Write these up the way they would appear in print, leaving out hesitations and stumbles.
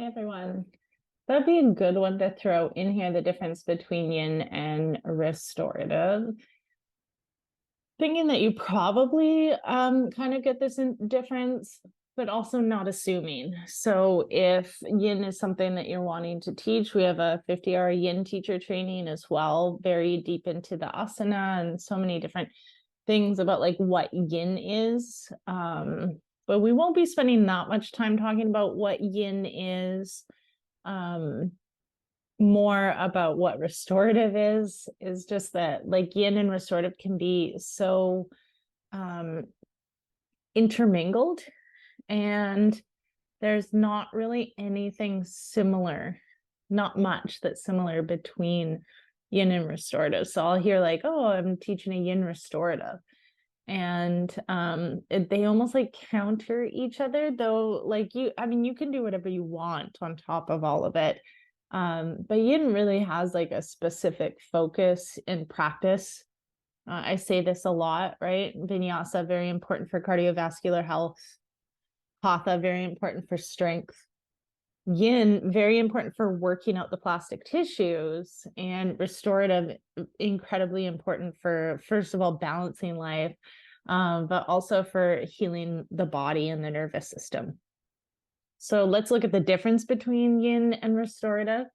Hey everyone. That'd be a good one to throw in here, the difference between yin and restorative. Thinking that you probably kind of get this difference, but also not assuming. So if yin is something that you're wanting to teach, we have a 50-hour yin teacher training as well, very deep into the asana and so many different things about like what yin is. But we won't be spending that much time talking about what yin is. Um, More about what restorative is just that like yin and restorative can be so intermingled, and there's not really anything similar, not much that's similar between yin and restorative. So I'll hear like, oh, I'm teaching a yin restorative, and they almost like counter each other, though. Like you can do whatever you want on top of all of it, but yin really has like a specific focus in practice. I say this a lot, right? Vinyasa, very important for cardiovascular health. Hatha, very important for strength. Yin, very important for working out the plastic tissues. And restorative, incredibly important for, first of all, balancing life, but also for healing the body and the nervous system. So let's look at the difference between yin and restorative.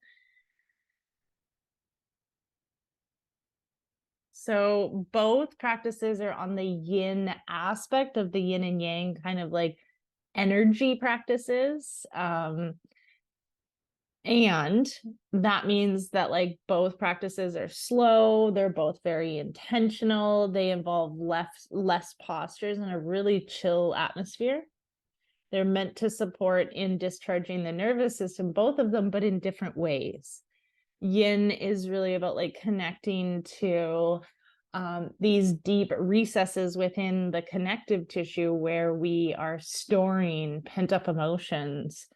So both practices are on the yin aspect of the yin and yang, kind of like energy practices. And that means that like both practices are slow, they're both very intentional, they involve less postures and a really chill atmosphere. They're meant to support in discharging the nervous system, both of them, but in different ways. Yin is really about like connecting to these deep recesses within the connective tissue where we are storing pent-up emotions.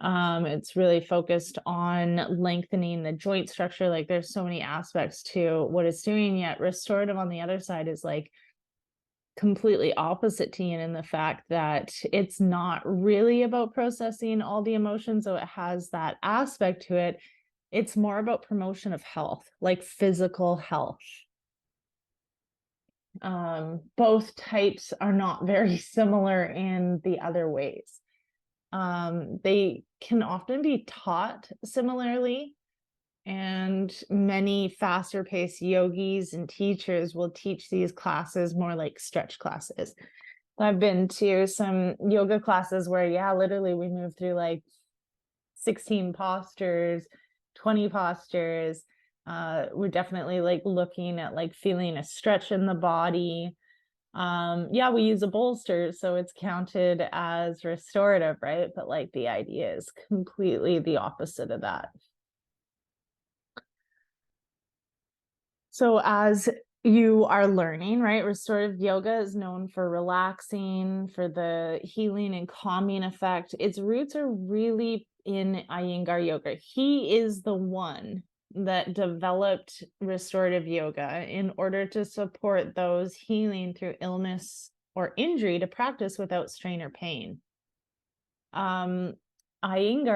It's really focused on lengthening the joint structure. Like there's so many aspects to what it's doing, yet restorative on the other side is like completely opposite to yin in the fact that it's not really about processing all the emotions, so it has that aspect to it. It's more about promotion of health, like physical health. Both types are not very similar in the other ways. They can often be taught similarly, and many faster paced yogis and teachers will teach these classes more like stretch classes. I've been to some yoga classes where, yeah, literally we move through like 16 postures, 20 postures. We're definitely like looking at like feeling a stretch in the body. Yeah, we use a bolster, so it's counted as restorative, right? But like the idea is completely the opposite of that. So as you are learning, right, restorative yoga is known for relaxing, for the healing and calming effect. Its roots are really in Iyengar yoga. He is the one that developed restorative yoga in order to support those healing through illness or injury to practice without strain or pain. Iyengar,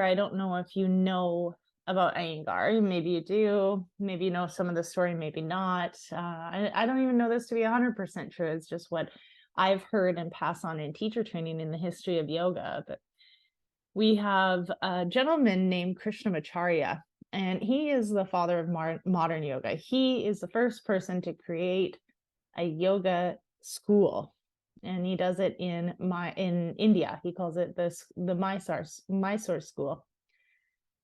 I don't know if you know about Iyengar. Maybe you do. Maybe you know some of the story, maybe not. I don't even know this to be 100% true. It's just what I've heard and passed on in teacher training in the history of yoga. But we have a gentleman named Krishnamacharya, and he is the father of modern yoga. He is the first person to create a yoga school, and he does it in India. He calls it the Mysore school,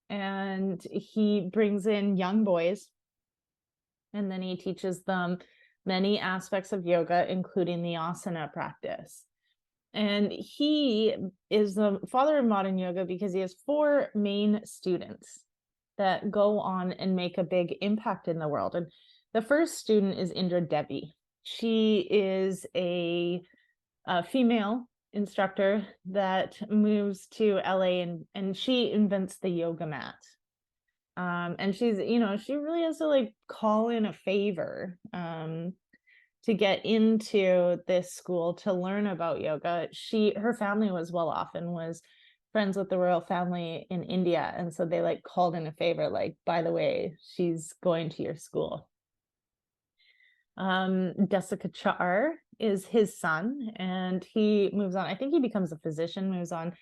and he brings in young boys, and then he teaches them many aspects of yoga, including the asana practice. And he is the father of modern yoga because he has 4 main students that go on and make a big impact in the world. And the first student is Indra Devi. She is a female instructor that moves to LA, and she invents the yoga mat. And she's, she really has to like call in a favor to get into this school to learn about yoga. Her family was well off and was friends with the royal family in India. And so they like called in a favor, like, by the way, she's going to your school. Desikachar is his son, and he moves on. I think he becomes a physician, moves on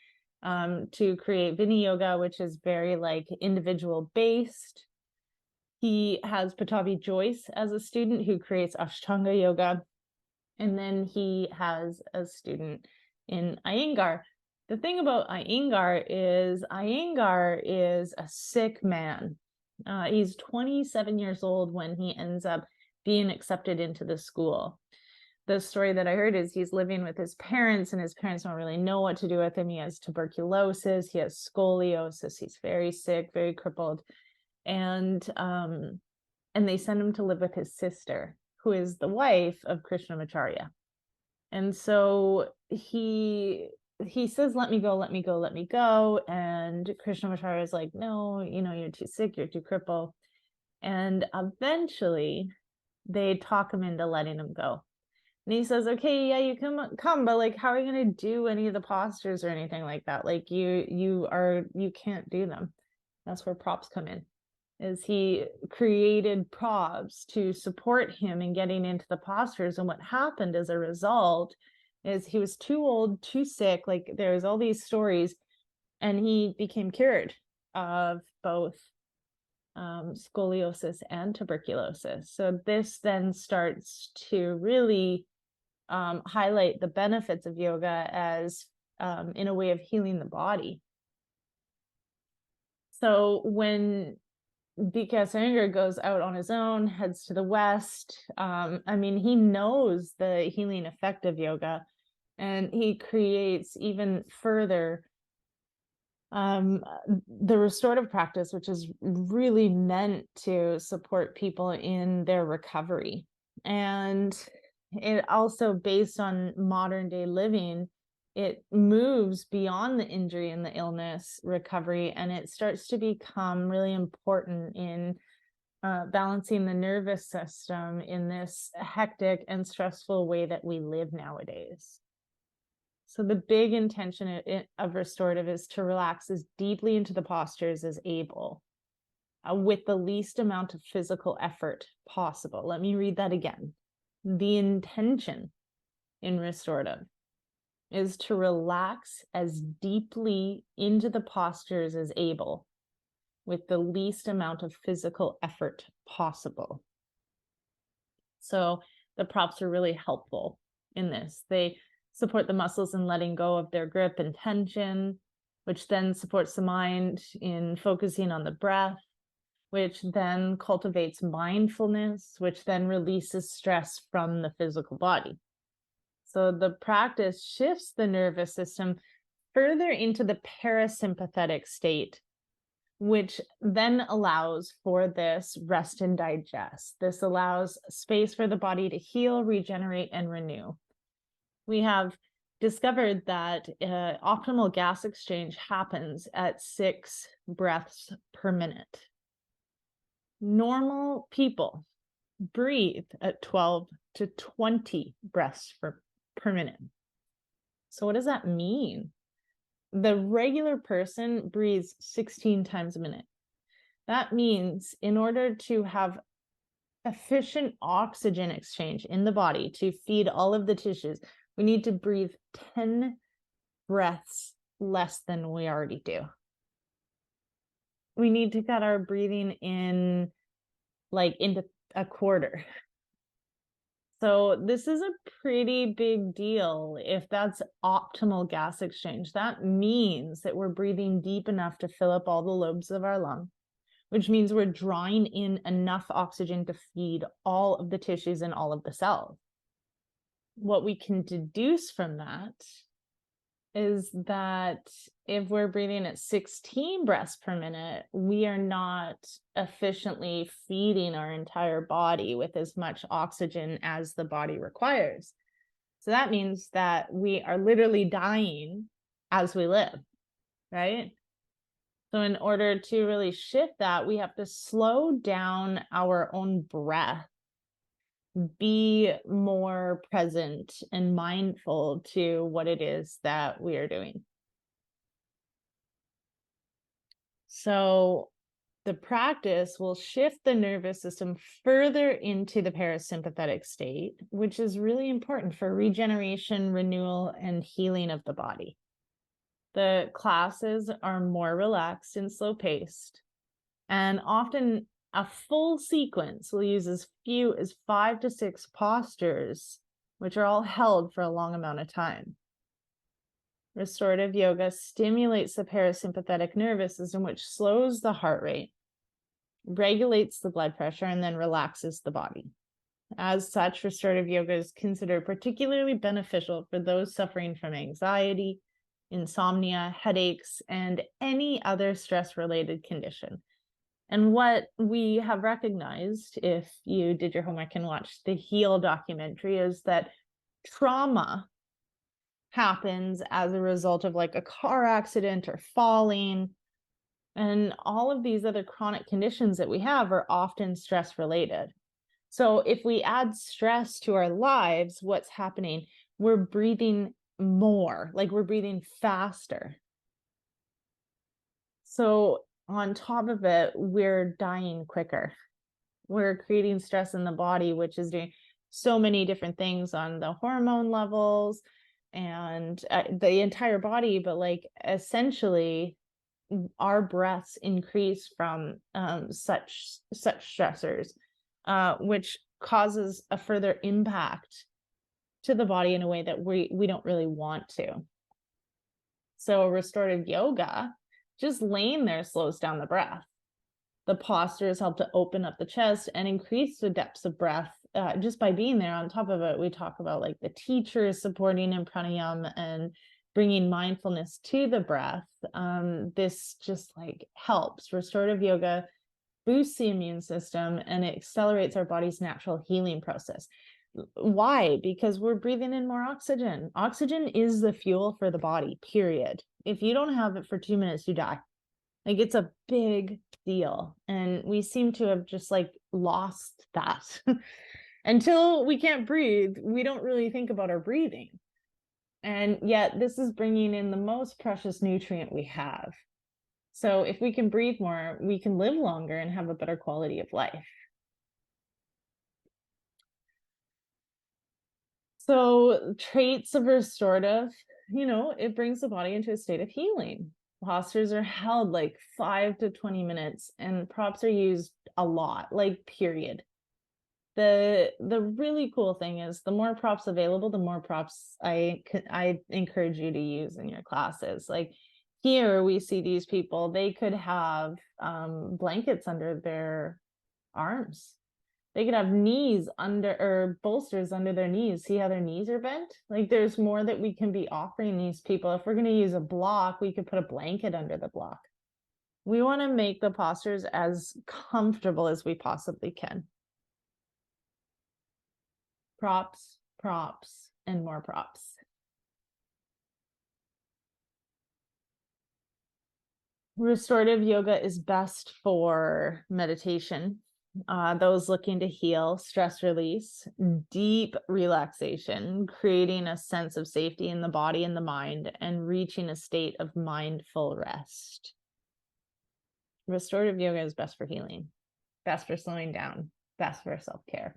to create Vini Yoga, which is very like individual based. He has Patabi Joyce as a student who creates Ashtanga Yoga. And then he has a student in Iyengar. The thing about Iyengar is a sick man. He's 27 years old when he ends up being accepted into the school. The story that I heard is he's living with his parents, and his parents don't really know what to do with him. He has tuberculosis, he has scoliosis, he's very sick, very crippled. And they send him to live with his sister, who is the wife of Krishnamacharya. And so he says, let me go, let me go, let me go. And Krishnamacharya is like, no, you're too sick, you're too crippled. And eventually they talk him into letting him go. And he says, okay, yeah, you can come, but like, how are you going to do any of the postures or anything like that? Like you can't do them. That's where props come in. Is he created props to support him in getting into the postures. And what happened as a result is he was too old, too sick. Like there's all these stories, and he became cured of both scoliosis and tuberculosis. So this then starts to really highlight the benefits of yoga as in a way of healing the body. So when BKS Iyengar goes out on his own, heads to the West, he knows the healing effect of yoga, and he creates even further the restorative practice, which is really meant to support people in their recovery. And it also, based on modern day living, it moves beyond the injury and the illness recovery, and it starts to become really important in balancing the nervous system in this hectic and stressful way that we live nowadays. So the big intention of restorative is to relax as deeply into the postures as able, with the least amount of physical effort possible. Let me read that again. The intention in restorative is to relax as deeply into the postures as able, with the least amount of physical effort possible. So the props are really helpful in this. They support the muscles in letting go of their grip and tension, which then supports the mind in focusing on the breath, which then cultivates mindfulness, which then releases stress from the physical body. So the practice shifts the nervous system further into the parasympathetic state, which then allows for this rest and digest. This allows space for the body to heal, regenerate, and renew. We have discovered that optimal gas exchange happens at 6 breaths per minute. Normal people breathe at 12 to 20 breaths per minute. So what does that mean? The regular person breathes 16 times a minute. That means in order to have efficient oxygen exchange in the body to feed all of the tissues, we need to breathe 10 breaths less than we already do. We need to cut our breathing in like into a quarter. So this is a pretty big deal if that's optimal gas exchange. That means that we're breathing deep enough to fill up all the lobes of our lung, which means we're drawing in enough oxygen to feed all of the tissues and all of the cells. What we can deduce from that is that if we're breathing at 16 breaths per minute, we are not efficiently feeding our entire body with as much oxygen as the body requires. So that means that we are literally dying as we live, right? So in order to really shift that, we have to slow down our own breath, be more present and mindful to what it is that we are doing. So the practice will shift the nervous system further into the parasympathetic state, which is really important for regeneration, renewal, and healing of the body. The classes are more relaxed and slow paced, and often a full sequence will use as few as 5 to 6 postures, which are all held for a long amount of time. Restorative yoga stimulates the parasympathetic nervous system, which slows the heart rate, regulates the blood pressure, and then relaxes the body. As such, restorative yoga is considered particularly beneficial for those suffering from anxiety, insomnia, headaches, and any other stress-related condition. And what we have recognized, if you did your homework and watched the Heal documentary, is that trauma happens as a result of like a car accident or falling. And all of these other chronic conditions that we have are often stress related. So if we add stress to our lives, what's happening? We're breathing more, like we're breathing faster. So on top of it, we're dying quicker. We're creating stress in the body, which is doing so many different things on the hormone levels and the entire body. But like essentially, our breaths increase from such stressors, which causes a further impact to the body in a way that we don't really want to. So restorative yoga, just laying there slows down the breath. The postures help to open up the chest and increase the depths of breath just by being there. On top of it, we talk about like the teachers supporting in pranayama and bringing mindfulness to the breath. This just like helps. Restorative yoga boosts the immune system and it accelerates our body's natural healing process. Why? Because we're breathing in more oxygen. Oxygen is the fuel for the body, period. If you don't have it for 2 minutes, you die. Like it's a big deal. And we seem to have just like lost that. Until we can't breathe, we don't really think about our breathing. And yet this is bringing in the most precious nutrient we have. So if we can breathe more, we can live longer and have a better quality of life. So traits of restorative, it brings the body into a state of healing. Postures are held like 5 to 20 minutes and props are used a lot, like period. The really cool thing is the more props available, the more props I encourage you to use in your classes. Like here we see these people, they could have blankets under their arms. They could have knees under or bolsters under their knees. See how their knees are bent? Like there's more that we can be offering these people. If we're going to use a block, we could put a blanket under the block. We want to make the postures as comfortable as we possibly can. Props, props, and more props. Restorative yoga is best for meditation. Those looking to heal, stress release, deep relaxation, creating a sense of safety in the body and the mind, and reaching a state of mindful rest. Restorative yoga is best for healing, best for slowing down, best for self-care.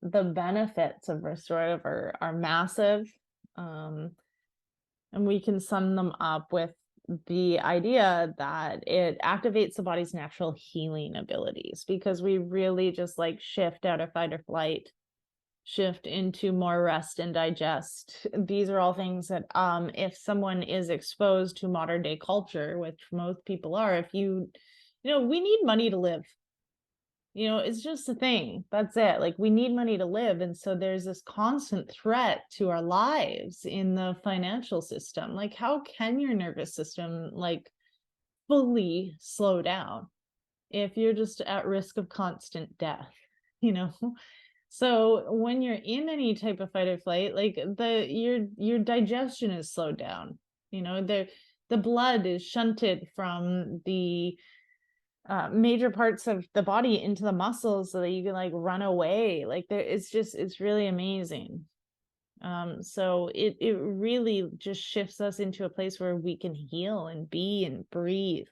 The benefits of restorative are massive, and we can sum them up with the idea that it activates the body's natural healing abilities, because we really just like shift out of fight or flight, shift into more rest and digest. These are all things that if someone is exposed to modern day culture, which most people are, if we need money to live. It's just a thing. That's it. Like we need money to live. And so there's this constant threat to our lives in the financial system. Like how can your nervous system like fully slow down if you're just at risk of constant death, So when you're in any type of fight or flight, like your digestion is slowed down, the blood is shunted from the major parts of the body into the muscles so that you can like run away. Like it's really amazing. So it really just shifts us into a place where we can heal and be and breathe.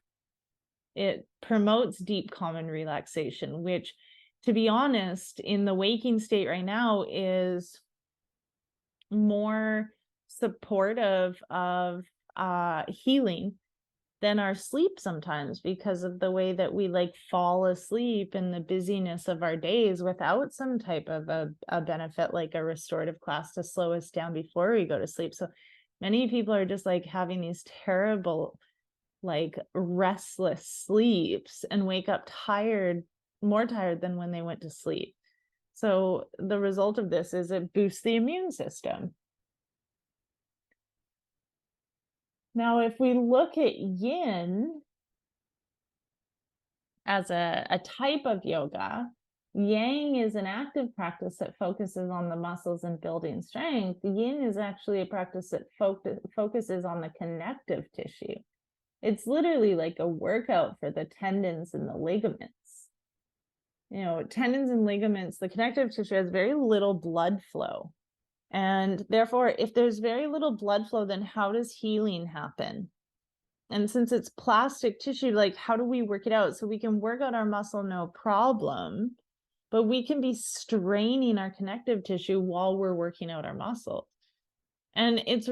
It promotes deep common relaxation, which, to be honest, in the waking state right now is more supportive of healing than our sleep sometimes, because of the way that we like fall asleep in the busyness of our days without some type of a benefit like a restorative class to slow us down before we go to sleep. So many people are just like having these terrible, like restless sleeps and wake up tired, more tired than when they went to sleep. So the result of this is it boosts the immune system. Now, if we look at yin as a type of yoga, yang is an active practice that focuses on the muscles and building strength. Yin is actually a practice that focuses on the connective tissue. It's literally like a workout for the tendons and the ligaments. You know, tendons and ligaments, the connective tissue has very little blood flow. And therefore, if there's very little blood flow, then how does healing happen? And since it's plastic tissue, like how do we work it out? So we can work out our muscle, no problem, but we can be straining our connective tissue while we're working out our muscle. And it's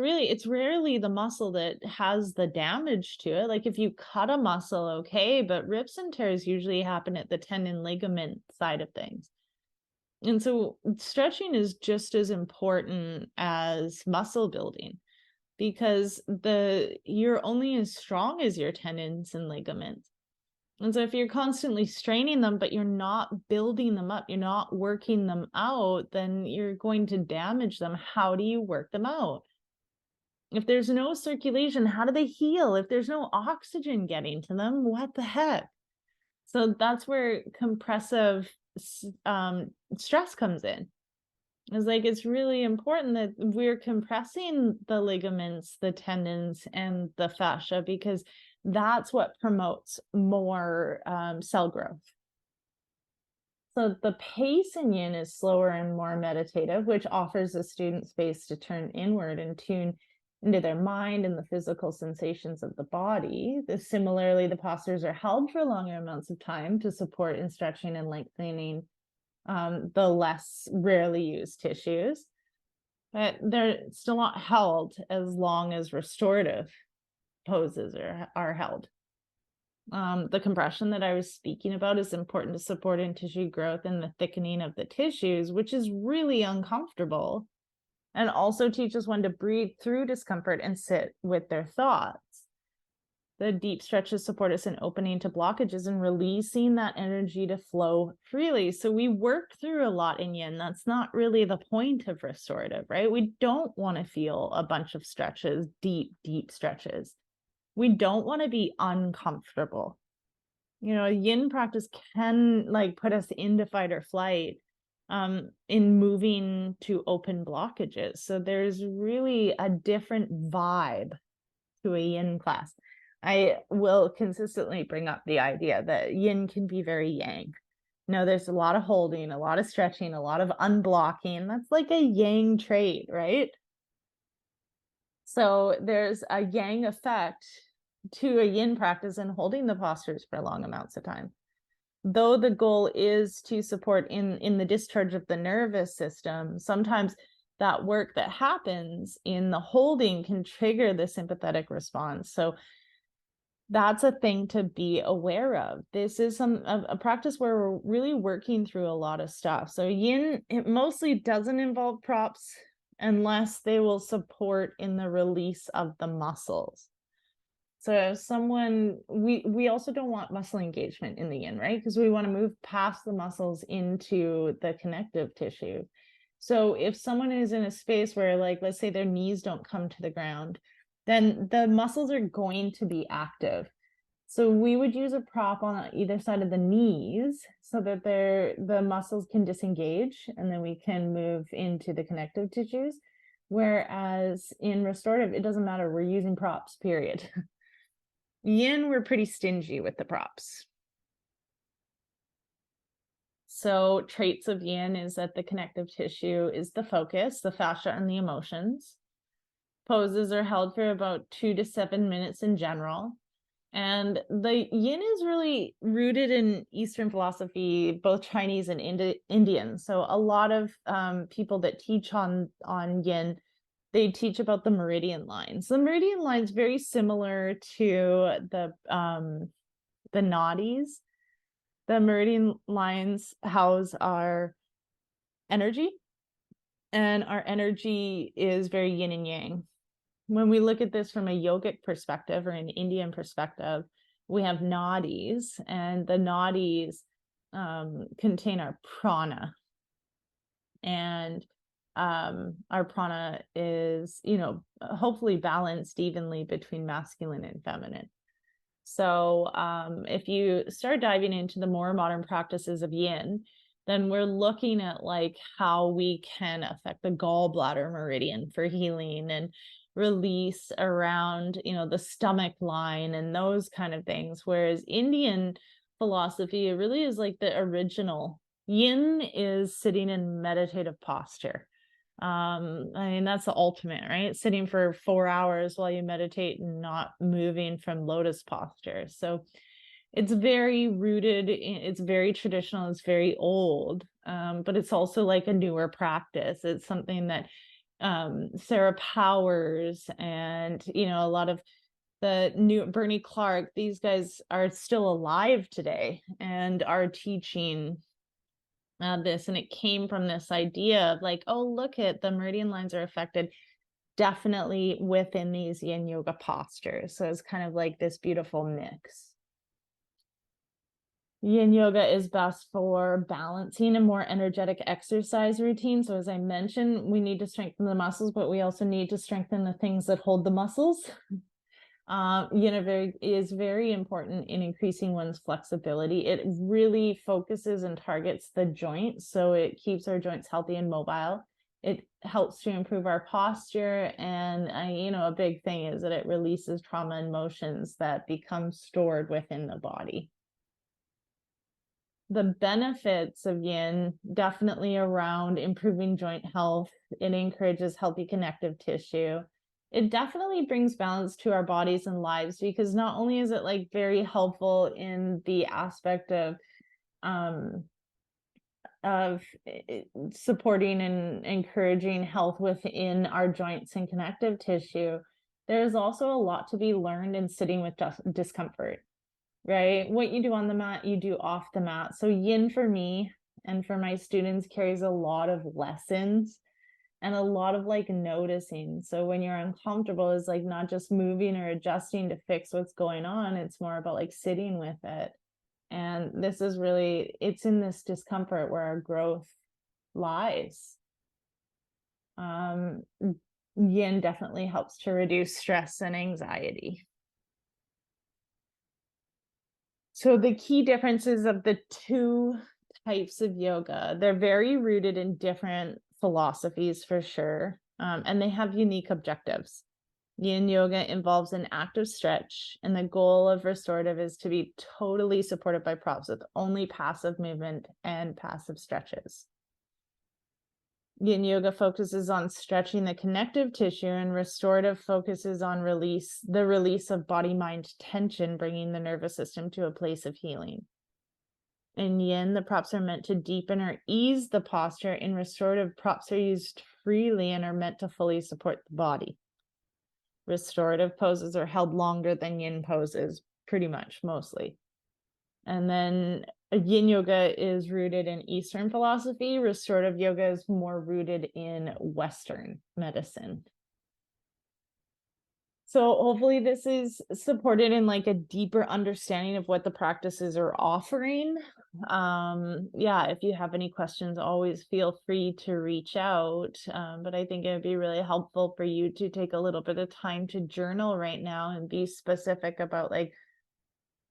rarely the muscle that has the damage to it. Like if you cut a muscle, okay, but rips and tears usually happen at the tendon ligament side of things. And so stretching is just as important as muscle building, because you're only as strong as your tendons and ligaments. And so if you're constantly straining them, but you're not building them up, you're not working them out, then you're going to damage them. How do you work them out? If there's no circulation, how do they heal? If there's no oxygen getting to them, what the heck? So that's where compressive stress comes in. It's like, it's really important that we're compressing the ligaments, the tendons, and the fascia, because that's what promotes more cell growth. So the pace in yin is slower and more meditative, which offers the student space to turn inward and tune into their mind and the physical sensations of the body. Similarly, the postures are held for longer amounts of time to support in stretching and lengthening the less rarely used tissues, but they're still not held as long as restorative poses are held. The compression that I was speaking about is important to support in tissue growth and the thickening of the tissues, which is really uncomfortable, and also teaches one to breathe through discomfort and sit with their thoughts. The deep stretches support us in opening to blockages and releasing that energy to flow freely. So we work through a lot in yin. That's not really the point of restorative, right? We don't want to feel a bunch of stretches, deep, deep stretches. We don't want to be uncomfortable. You know, yin practice can like put us into fight or flight in moving to open blockages. So there's really a different vibe to a yin class. I will consistently bring up the idea that yin can be very yang. No, there's a lot of holding, a lot of stretching, a lot of unblocking. That's like a yang trait, right? So there's a yang effect to a yin practice and holding the postures for long amounts of time. Though the goal is to support in the discharge of the nervous system, sometimes that work that happens in the holding can trigger the sympathetic response. So that's a thing to be aware of. This is a practice where we're really working through a lot of stuff. So yin, it mostly doesn't involve props unless they will support in the release of the muscles. So if someone, we also don't want muscle engagement in the yin, right? Because we want to move past the muscles into the connective tissue. So if someone is in a space where, like, let's say their knees don't come to the ground, then the muscles are going to be active. So we would use a prop on either side of the knees so that the muscles can disengage, and then we can move into the connective tissues. Whereas in restorative, it doesn't matter. We're using props, period. Yin, we're pretty stingy with the props. So traits of yin is that the connective tissue is the focus, the fascia and the emotions. Poses are held for about 2 to 7 minutes in general. And the yin is really rooted in Eastern philosophy, both Chinese and Indian. So a lot of people that teach on yin, they teach about the meridian lines. The meridian lines very similar to the nadis. The meridian lines house our energy, and our energy is very yin and yang. When we look at this from a yogic perspective or an Indian perspective, we have nadis, and the nadis contain our prana. And our prana is, hopefully balanced evenly between masculine and feminine. So if you start diving into the more modern practices of yin, then we're looking at like how we can affect the gallbladder meridian for healing and release around, the stomach line and those kind of things. Whereas Indian philosophy, it really is like the original. Yin is sitting in meditative posture. I mean, that's the ultimate, right? Sitting for 4 hours while you meditate and not moving from lotus posture. So it's very rooted, it's very traditional, it's very old, but it's also like a newer practice. It's something that Sarah Powers and, a lot of the new Bernie Clark, these guys are still alive today and are teaching this. And it came from this idea of like, oh, look at the meridian lines are affected definitely within these yin yoga postures. So it's kind of like this beautiful mix. Yin yoga is best for balancing a more energetic exercise routine. So as I mentioned, we need to strengthen the muscles, but we also need to strengthen the things that hold the muscles. Is very important in increasing one's flexibility. It really focuses and targets the joints, so it keeps our joints healthy and mobile. It helps to improve our posture, and a big thing is that it releases trauma and emotions that become stored within the body. The benefits of yin definitely around improving joint health. It encourages healthy connective tissue. It definitely brings balance to our bodies and lives, because not only is it like very helpful in the aspect of supporting and encouraging health within our joints and connective tissue, there's also a lot to be learned in sitting with discomfort, right? What you do on the mat, you do off the mat. So yin for me and for my students carries a lot of lessons and a lot of like noticing. So when you're uncomfortable, is like not just moving or adjusting to fix what's going on. It's more about like sitting with it. And this is really, it's in this discomfort where our growth lies. Yin definitely helps to reduce stress and anxiety. So the key differences of the two types of yoga, they're very rooted in different philosophies for sure, and they have unique objectives. Yin yoga involves an active stretch, and the goal of restorative is to be totally supported by props with only passive movement and passive stretches. Yin yoga focuses on stretching the connective tissue, and restorative focuses on the release of body-mind tension, bringing the nervous system to a place of healing. In yin, the props are meant to deepen or ease the posture. In restorative, props are used freely and are meant to fully support the body. Restorative poses are held longer than yin poses, pretty much, mostly. And then yin yoga is rooted in Eastern philosophy. Restorative yoga is more rooted in Western medicine. So hopefully this is supported in like a deeper understanding of what the practices are offering. Yeah, if you have any questions, always feel free to reach out. But I think it would be really helpful for you to take a little bit of time to journal right now and be specific about like,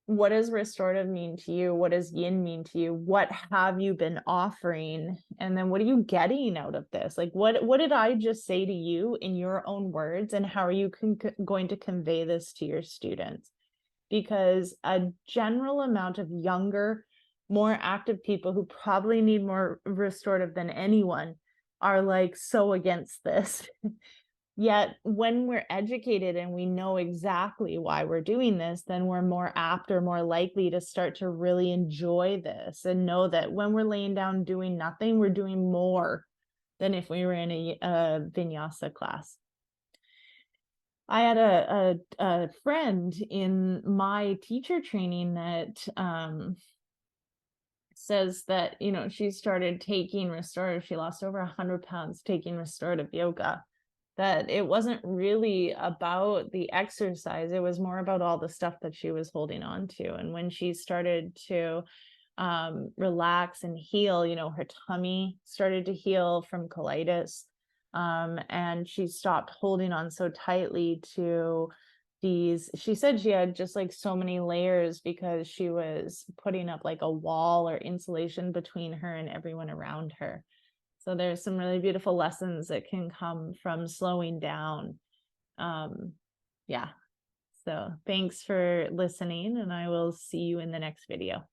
what does restorative mean to you? What does yin mean to you? What have you been offering? And then what are you getting out of this? Like, what did I just say to you in your own words? And how are you going to convey this to your students? Because a general amount of younger more active people who probably need more restorative than anyone are like so against this. Yet when we're educated and we know exactly why we're doing this, then we're more apt or more likely to start to really enjoy this and know that when we're laying down doing nothing, we're doing more than if we were in a vinyasa class. I had a friend in my teacher training that says that, you know, she started taking restorative. She lost over 100 pounds taking restorative yoga. That it wasn't really about the exercise, it was more about all the stuff that she was holding on to. And when she started to relax and heal, you know, her tummy started to heal from colitis, and she stopped holding on so tightly to these. She said she had just like so many layers because she was putting up like a wall or insulation between her and everyone around her. So there's some really beautiful lessons that can come from slowing down. Yeah. So thanks for listening, and I will see you in the next video.